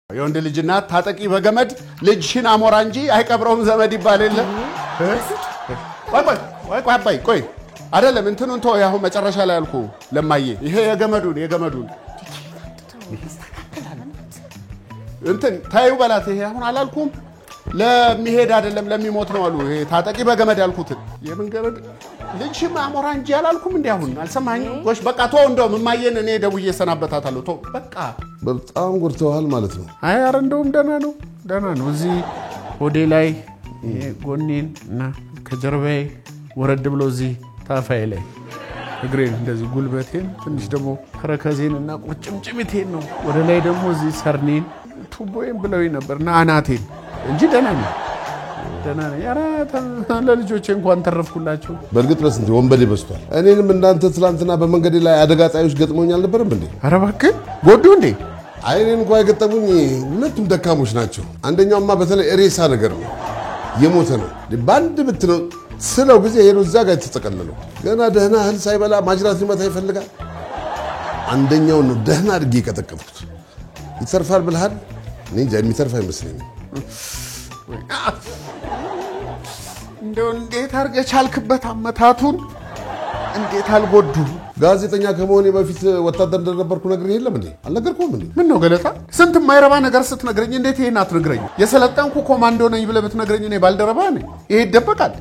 የወንድ ልጅና ታጠቂ በገመድ ልጅሽን አሞራ እንጂ አይቀብረውም ዘመድ ይባል የለ ቆይ አይደለም እንትኑን ተው ያው መጨረሻ ላይ አልኩ ለማየ ይሄ የገመዱን እንትን ታዩ በላት ይሄ አሁን አላልኩም ለሚሄድ አይደለም ለሚሞት ነው አሉ ይሄ ታጠቂ በገመድ ያልኩት የመንገድ ልጅሽም አሞራ እንጂ አላልኩም እንዴ አሁን አልሰማኝ ጎሽ በቃ ተው እንደውም ማየን እኔ ደውዬ ሰናበታታለሁ ተው በቃ በጣም ጉርተዋል ማለት ነው አይ አረ እንደውም ደና ነው እዚህ ሆዴ ላይ ጎኔን እና ከጀርባዬ ወረድ ብሎ እዚህ ታፋዬ ላይ እግሬን እንደዚህ ጉልበቴን ትንሽ ደግሞ ከረከዜንና ቁጭምጭሚቴን ነው ወደ ላይ ደግሞ እዚህ ሰርኔን ቱቦዬን ብለውኝ ነበርና አናቴን እንጂ ደና ነው ያራ ለልጆቼ እንኳን ተረፍኩላችሁ በርግጥ ለስንት ወንበዴ በስቷል እኔንም እንዳንተ ትላንትና በመንገዴ ላይ አደጋ ጣዮች ገጥሞኝ አልነበረም እንዴ አረ እባክህ ጎዱ እንዴ አይኔን እንኳን የገጠሙኝ ሁለቱም ደካሞች ናቸው አንደኛውማ በተለይ ሬሳ ነገር ነው የሞተ ነው ባንድ ብትነው ስለው ጊዜ ሄዶ እዛ ጋር ተጠቀለለው ገና ደህና እህል ሳይበላ ማጅራት ሊመታ ይፈልጋል አንደኛው ነው ደህና አድርጌ የቀጠቀጥኩት ይተርፋል ብለሃል እኔ እንጃ የሚተርፍ አይመስለኝም እንደው እንዴት አድርገህ ቻልክበት አመታቱን እንዴት አልጎዱ ጋዜጠኛ ከመሆኔ በፊት ወታደር እንደነበርኩ ነግሬህ የለም እንዴ አልነገርኩም እንዴ ምን ነው ገለታ ስንት ማይረባ ነገር ስትነግረኝ እንዴት ይሄን አትነግረኝ የሰለጠንኩ ኮማንዶ ነኝ ብለህ ብትነግረኝ እኔ ባልደረባ ነኝ ይሄ ይደበቃል